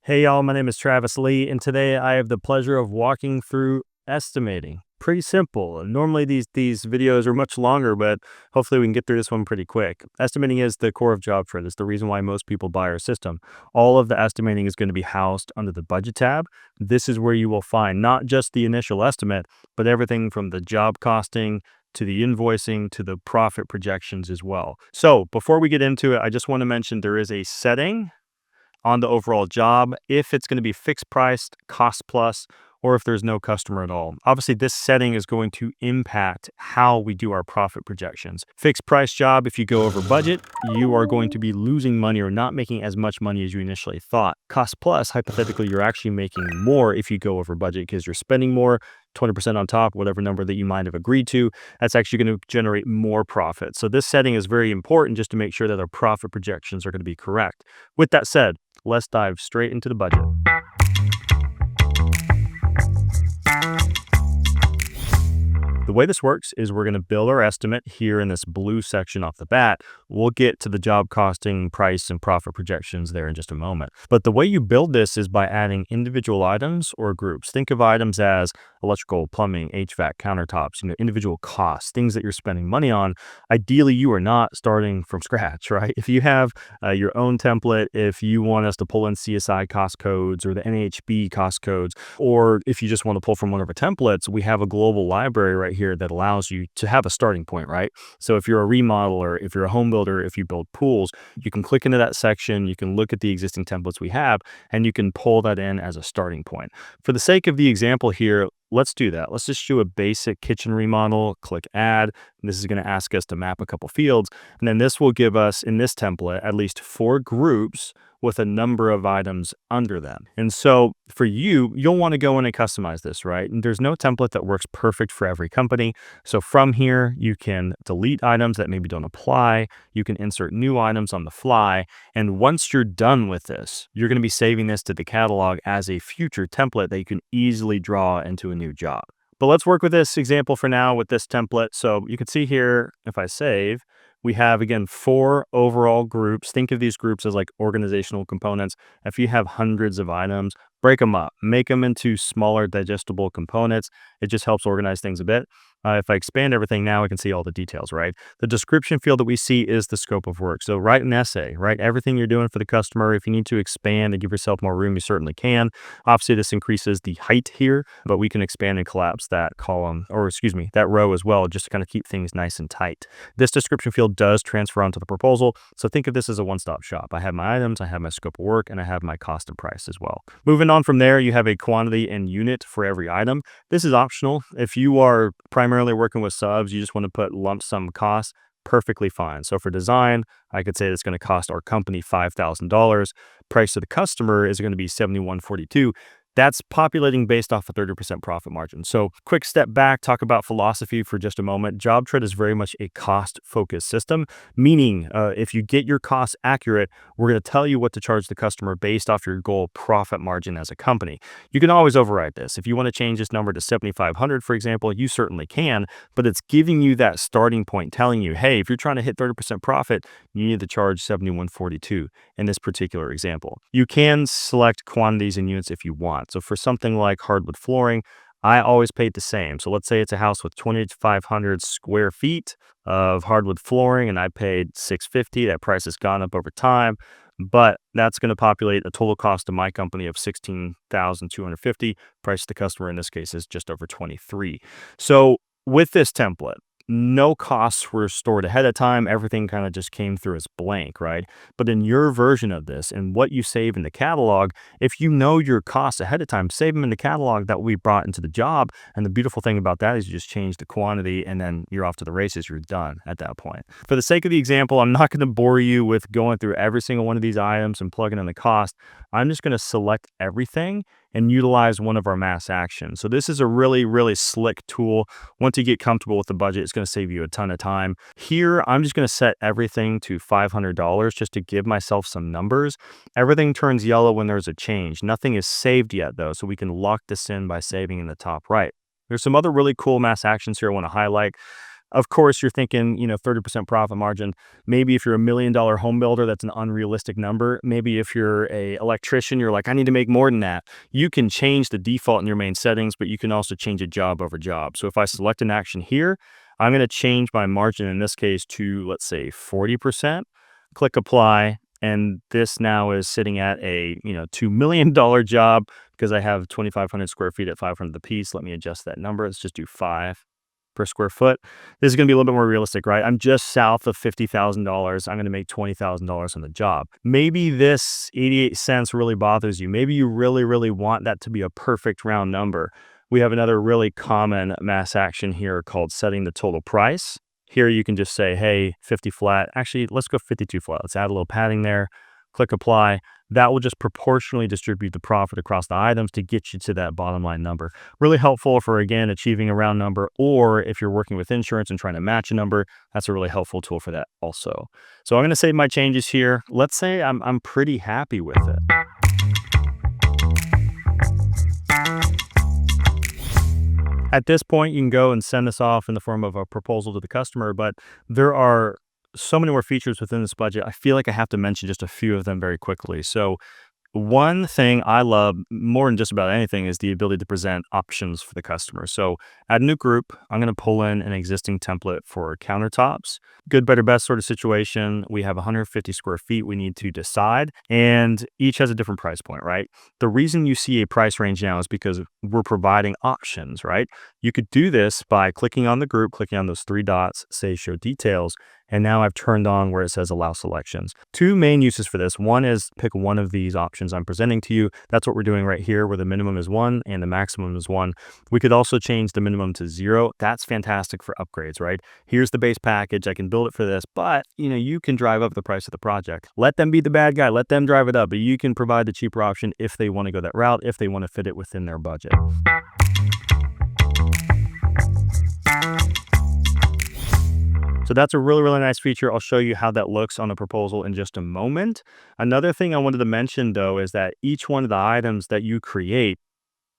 Hey y'all, my name is Travis Lee, and today I have the pleasure of walking through estimating. Pretty simple. Normally these videos are much longer, but hopefully we can get through this one pretty quick. Estimating is the core of JobTread. It's the reason why most people buy our system. All of the estimating is going to be housed under the budget tab. This is where you will find not just the initial estimate, but everything from the job costing to the invoicing to the profit projections as well. So before we get into it, I just want to mention there is a setting on the overall job if it's going to be fixed priced, cost plus, or if there's no customer at all. Obviously, this setting is going to impact how we do our profit projections. Fixed price job, if you go over budget, you are going to be losing money or not making as much money as you initially thought. Cost plus, hypothetically, you're actually making more if you go over budget because you're spending more, 20% on top, whatever number that you might have agreed to, that's actually going to generate more profit. So this setting is very important just to make sure that our profit projections are going to be correct. With that said, let's dive straight into the budget. The way this works is we're going to build our estimate here in this blue section off the bat. We'll get to the job costing, price, and profit projections there in just a moment. But the way you build this is by adding individual items or groups. Think of items as electrical, plumbing, HVAC, countertops, individual costs, things that you're spending money on. Ideally, you are not starting from scratch, right? If you have your own template, if you want us to pull in CSI cost codes or the NHB cost codes, or if you just want to pull from one of our templates, we have a global library right here that allows you to have a starting point, right? So if you're a remodeler, if you're a home builder, if you build pools, you can click into that section, you can look at the existing templates we have, and you can pull that in as a starting point. For the sake of the example here, let's do that. Let's just do a basic kitchen remodel, click add. This is going to ask us to map a couple fields. And then this will give us in this template at least 4 groups with a number of items under them. And so for you, you'll want to go in and customize this, right? And there's no template that works perfect for every company. So from here, you can delete items that maybe don't apply. You can insert new items on the fly. And once you're done with this, you're going to be saving this to the catalog as a future template that you can easily draw into a new job. But let's work with this example for now with this template. So you can see here, if I save, we have, again, 4 overall groups. Think of these groups as like organizational components. If you have hundreds of items, break them up, make them into smaller digestible components. It just helps organize things a bit. If I expand everything now, I can see all the details, right? The description field that we see is the scope of work. So write an essay, write everything you're doing for the customer. If you need to expand and give yourself more room, you certainly can. Obviously, this increases the height here, but we can expand and collapse that column, or excuse me, that row as well, just to kind of keep things nice and tight. This description field does transfer onto the proposal. So think of this as a one-stop shop. I have my items, I have my scope of work, and I have my cost and price as well. Moving on from there, you have a quantity and unit for every item. This is optional. If you are primarily working with subs, you just want to put lump sum costs, perfectly fine. So for design, I could say it's going to cost our company $5,000. Price to the customer is going to be $71.42. That's populating based off a 30% profit margin. So quick step back, talk about philosophy for just a moment. JobTread is very much a cost-focused system, meaning if you get your costs accurate, we're going to tell you what to charge the customer based off your goal profit margin as a company. You can always override this. If you want to change this number to 7,500, for example, you certainly can, but it's giving you that starting point, telling you, hey, if you're trying to hit 30% profit, you need to charge $71.42 in this particular example. You can select quantities and units if you want. So for something like hardwood flooring, I always paid the same. So let's say it's a house with 2,500 square feet of hardwood flooring and I paid $650. That price has gone up over time, but that's going to populate a total cost to my company of $16,250. Price to the customer in this case is just over $23. So with this template, no costs were stored ahead of time. Everything kind of just came through as blank, right? But in your version of this and what you save in the catalog, if you know your costs ahead of time, save them in the catalog that will be brought into the job. And the beautiful thing about that is you just change the quantity and then you're off to the races. You're done at that point. For the sake of the example, I'm not going to bore you with going through every single one of these items and plugging in the cost. I'm just going to select everything and utilize one of our mass actions. So this is a really, really slick tool. Once you get comfortable with the budget, it's going to save you a ton of time. Here, I'm just going to set everything to $500 just to give myself some numbers. Everything turns yellow when there's a change. Nothing is saved yet though, so we can lock this in by saving in the top right. There's some other really cool mass actions here I want to highlight. Of course, you're thinking, 30% profit margin. Maybe if you're $1 million home builder, that's an unrealistic number. Maybe if you're a electrician, you're like, I need to make more than that. You can change the default in your main settings, but you can also change it job over job. So if I select an action here, I'm going to change my margin in this case to, let's say, 40%. Click apply. And this now is sitting at a $2 million job because I have 2,500 square feet at 500 a piece. Let me adjust that number. Let's just do 5 per square foot. This is going to be a little bit more realistic, right? I'm just south of $50,000. I'm going to make $20,000 on the job. Maybe this 88 cents really bothers you. Maybe you really, really want that to be a perfect round number. We have another really common mass action here called setting the total price. Here you can just say, hey, 50 flat. Actually, let's go 52 flat. Let's add a little padding there. Click apply. That will just proportionally distribute the profit across the items to get you to that bottom line number. Really helpful for, again, achieving a round number, or if you're working with insurance and trying to match a number, that's a really helpful tool for that also. So I'm going to save my changes here. Let's say I'm pretty happy with it. At this point, you can go and send this off in the form of a proposal to the customer, but there are so many more features within this budget. I feel like I have to mention just a few of them very quickly. So one thing I love more than just about anything is the ability to present options for the customer. So add a new group. I'm going to pull in an existing template for countertops. Good, better, best sort of situation. We have 150 square feet we need to decide, and each has a different price point, right? The reason you see a price range now is because we're providing options, right? You could do this by clicking on the group, clicking on those 3 dots, say show details, and now I've turned on where it says allow selections. 2 main uses for this. One is pick one of these options I'm presenting to you. That's what we're doing right here, where the minimum is 1 and the maximum is 1. We could also change the minimum to 0. That's fantastic for upgrades, right? Here's the base package. I can build it for this, but you can drive up the price of the project. Let them be the bad guy. Let them drive it up, but you can provide the cheaper option if they want to go that route, if they want to fit it within their budget. So that's a really, really nice feature. I'll show you how that looks on a proposal in just a moment. Another thing I wanted to mention, though, is that each one of the items that you create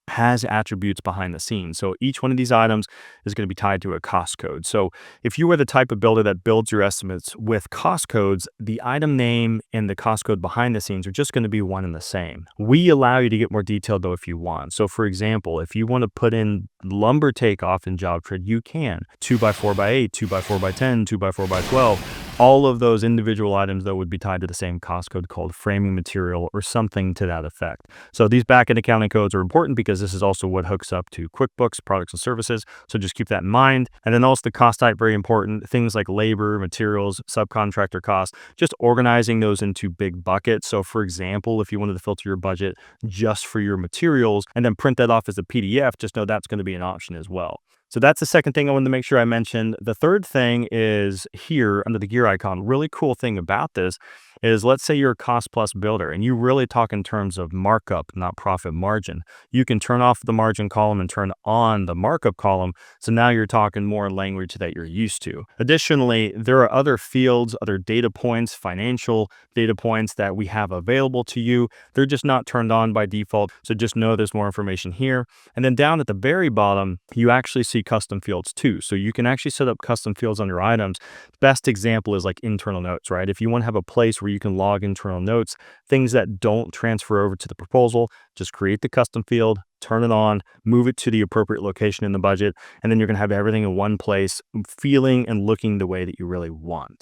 has attributes behind the scenes. So each one of these items is going to be tied to a cost code. So if you are the type of builder that builds your estimates with cost codes, the item name and the cost code behind the scenes are just going to be one and the same. We allow you to get more detailed, though, if you want. So for example, if you want to put in lumber takeoff in JobTread, you can. 2x4x8, 2x4x10, 2x4x12. All of those individual items, though, would be tied to the same cost code called framing material or something to that effect. So these backend accounting codes are important because this is also what hooks up to QuickBooks, products and services. So just keep that in mind. And then also the cost type, very important. Things like labor, materials, subcontractor costs, just organizing those into big buckets. So for example, if you wanted to filter your budget just for your materials and then print that off as a PDF, just know that's going to be an option as well. So that's the second thing I wanted to make sure I mentioned. The third thing is here under the gear icon. Really cool thing about this is, let's say you're a cost plus builder and you really talk in terms of markup, not profit margin. You can turn off the margin column and turn on the markup column. So now you're talking more language that you're used to. Additionally, there are other fields, other data points, financial data points that we have available to you. They're just not turned on by default. So just know there's more information here. And then down at the very bottom, you actually see custom fields too. So you can actually set up custom fields on your items. Best example is like internal notes, right? If you want to have a place where you can log internal notes, things that don't transfer over to the proposal, just create the custom field, turn it on, move it to the appropriate location in the budget, and then you're going to have everything in one place, feeling and looking the way that you really want.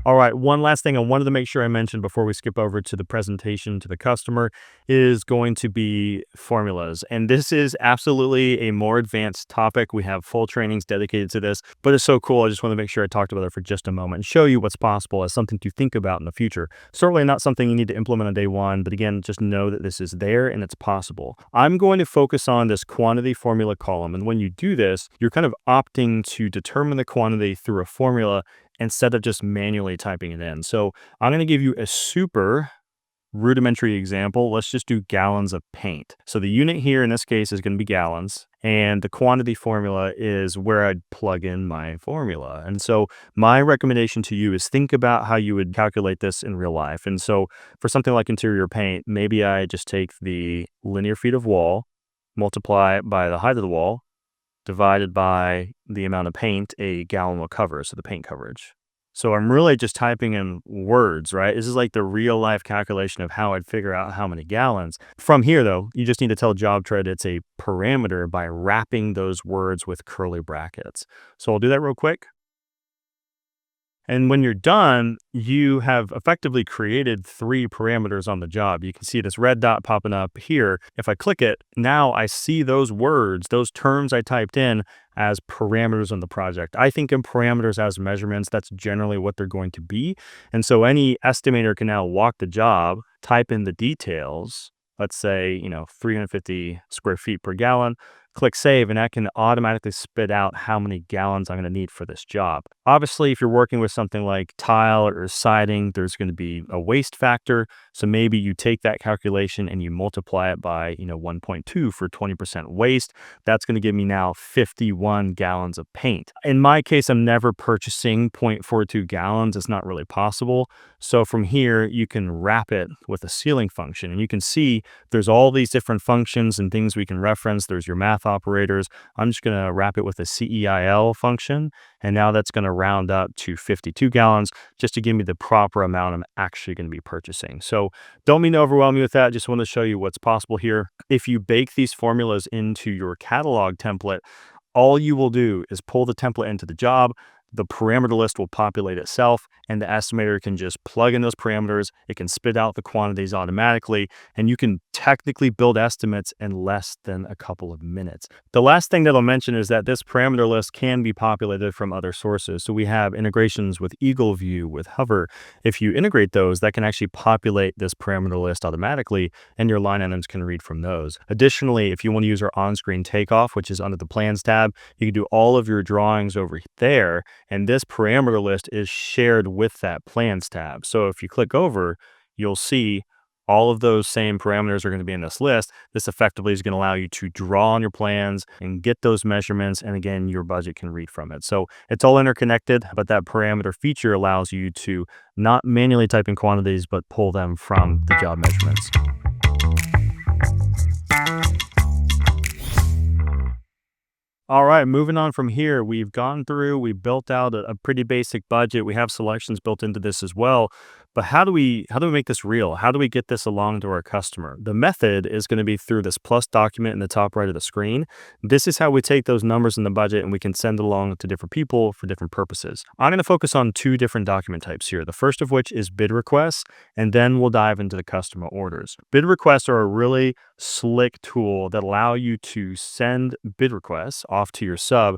All right, one last thing I wanted to make sure I mentioned before we skip over to the presentation to the customer is going to be formulas. And this is absolutely a more advanced topic. We have full trainings dedicated to this, but it's so cool. I just want to make sure I talked about it for just a moment and show you what's possible as something to think about in the future. Certainly not something you need to implement on day one, but again, just know that this is there and it's possible. I'm going to focus on this quantity formula column. And when you do this, you're kind of opting to determine the quantity through a formula instead of just manually typing it in. So I'm going to give you a super rudimentary example. Let's just do gallons of paint. So the unit here in this case is going to be gallons, and the quantity formula is where I'd plug in my formula. And so my recommendation to you is think about how you would calculate this in real life. And so for something like interior paint, maybe I just take the linear feet of wall multiply it by the height of the wall, divided by the amount of paint a gallon will cover, so the paint coverage. So I'm really just typing in words, right? This is like the real life calculation of how I'd figure out how many gallons. From here, though, you just need to tell JobTread it's a parameter by wrapping those words with curly brackets. So I'll do that real quick. And when you're done, you have effectively created 3 parameters on the job. You can see this red dot popping up here. If I click it, now I see those words, those terms I typed in as parameters on the project. I think in parameters as measurements, that's generally what they're going to be. And so any estimator can now walk the job, type in the details, let's say, 350 square feet per gallon, click save, and that can automatically spit out how many gallons I'm going to need for this job. Obviously, if you're working with something like tile or siding, there's going to be a waste factor. So maybe you take that calculation and you multiply it by, 1.2 for 20% waste. That's going to give me now 51 gallons of paint. In my case, I'm never purchasing 0.42 gallons. It's not really possible. So from here, you can wrap it with a ceiling function, and you can see there's all these different functions and things we can reference. There's your math operators. I'm just going to wrap it with a CEIL function. And now that's going to round up to 52 gallons just to give me the proper amount I'm actually going to be purchasing. So don't mean to overwhelm you with that. Just want to show you what's possible here. If you bake these formulas into your catalog template, all you will do is pull the template into the job. The parameter list will populate itself, and the estimator can just plug in those parameters. It can spit out the quantities automatically, and you can technically build estimates in less than a couple of minutes. The last thing that I'll mention is that this parameter list can be populated from other sources. So we have integrations with Eagle View, with Hover. If you integrate those, that can actually populate this parameter list automatically, and your line items can read from those. Additionally, if you want to use our on-screen takeoff, which is under the Plans tab, you can do all of your drawings over there. And this parameter list is shared with that Plans tab. So if you click over, you'll see all of those same parameters are going to be in this list. This effectively is going to allow you to draw on your plans and get those measurements. And again, your budget can read from it. So it's all interconnected, but that parameter feature allows you to not manually type in quantities, but pull them from the job measurements. All right, moving on from here, we've gone through, we built out a pretty basic budget. We have selections built into this as well. But how do we make this real? How do we get this along to our customer? The method is going to be through this plus document in the top right of the screen. This is how we take those numbers in the budget and we can send it along to different people for different purposes. I'm going to focus on 2 different document types here. The first of which is bid requests, and then we'll dive into the customer orders. Bid requests are a really slick tool that allow you to send bid requests off to your sub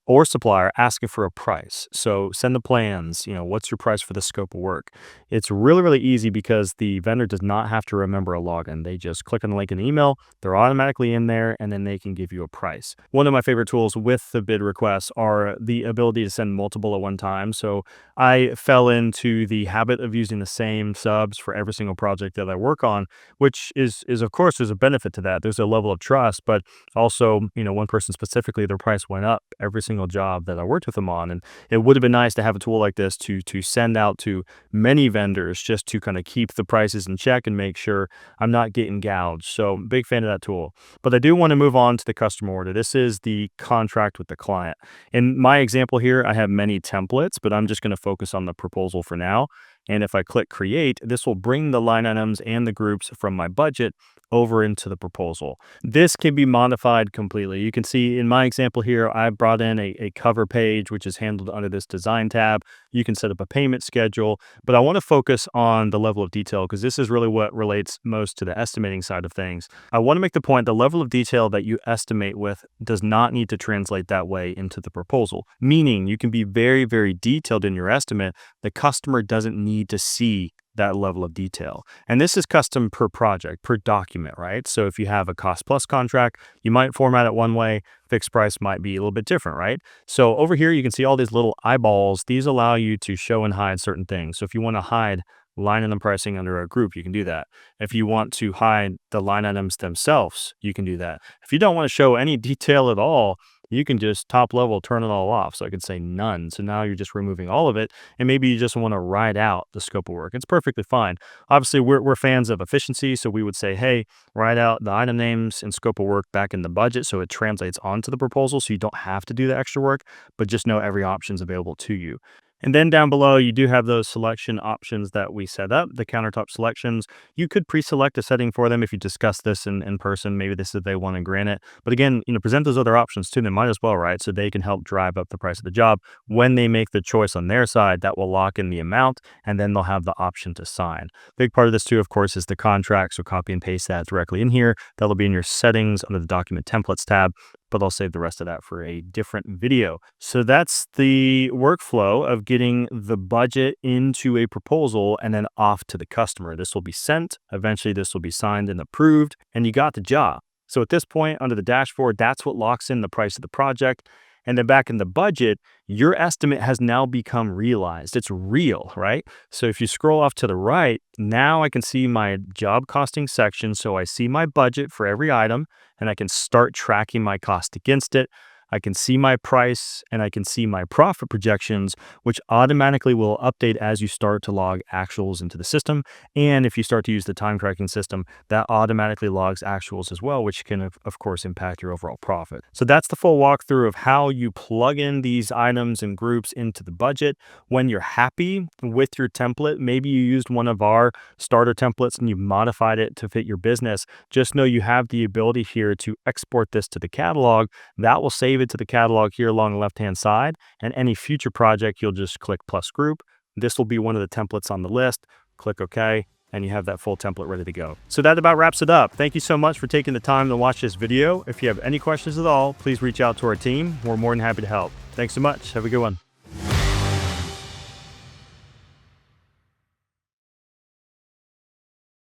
or supplier asking for a price. So send the plans, what's your price for the scope of work? It's really, really easy because the vendor does not have to remember a login. They just click on the link in the email, they're automatically in there, and then they can give you a price. One of my favorite tools with the bid requests are the ability to send multiple at one time. So I fell into the habit of using the same subs for every single project that I work on, which is of course, there's a benefit to that. There's a level of trust, but also, one person specifically, their price went up every single job that I worked with them on. And it would have been nice to have a tool like this to send out to many vendors just to kind of keep the prices in check and make sure I'm not getting gouged. So big fan of that tool. But I do want to move on to the customer order. This is the contract with the client. In my example here, I have many templates, but I'm just going to focus on the proposal for now. And if I click create, this will bring the line items and the groups from my budget over into the proposal. This can be modified completely. You can see in my example here, I brought in a cover page, which is handled under this design tab. You can set up a payment schedule, but I want to focus on the level of detail because this is really what relates most to the estimating side of things. I want to make the point the level of detail that you estimate with does not need to translate that way into the proposal, meaning you can be very, very detailed in your estimate. The customer doesn't need to see that level of detail. And this is custom per project, per document, right? So if you have a cost plus contract, you might format it one way, fixed price might be a little bit different, right? So over here, you can see all these little eyeballs. These allow you to show and hide certain things. So if you want to hide line item pricing under a group, you can do that. If you want to hide the line items themselves, you can do that. If you don't want to show any detail at all, you can just top level turn it all off. So I could say none. So now you're just removing all of it. And maybe you just want to write out the scope of work. It's perfectly fine. Obviously, we're fans of efficiency. So we would say, hey, write out the item names and scope of work back in the budget so it translates onto the proposal so you don't have to do the extra work, but just know every option is available to you. And then down below, you do have those selection options that we set up, the countertop selections. You could pre-select a setting for them if you discuss this in person. Maybe this is they want to grant it. But again, present those other options to them, might as well, right? So they can help drive up the price of the job. When they make the choice on their side, that will lock in the amount, and then they'll have the option to sign. Big part of this too, of course, is the contract. So copy and paste that directly in here. That'll be in your settings under the document templates tab, but I'll save the rest of that for a different video. So that's the workflow of getting the budget into a proposal and then off to the customer. This will be sent. Eventually, this will be signed and approved, and you got the job. So at this point, under the dashboard, that's what locks in the price of the project. And then back in the budget, your estimate has now become realized. It's real, right? So if you scroll off to the right, now I can see my job costing section. So I see my budget for every item, and I can start tracking my cost against it. I can see my price and I can see my profit projections, which automatically will update as you start to log actuals into the system. And if you start to use the time tracking system, that automatically logs actuals as well, which can, of course, impact your overall profit. So that's the full walkthrough of how you plug in these items and groups into the budget. When you're happy with your template, maybe you used one of our starter templates and you modified it to fit your business, just know you have the ability here to export this to the catalog. That will save it to the catalog here along the left-hand side, and any future project, you'll just click plus group. This will be one of the templates on the list. Click OK, and you have that full template ready to go. So that about wraps it up. Thank you so much for taking the time to watch this video. If you have any questions at all, please reach out to our team. We're more than happy to help. Thanks so much. Have a good one.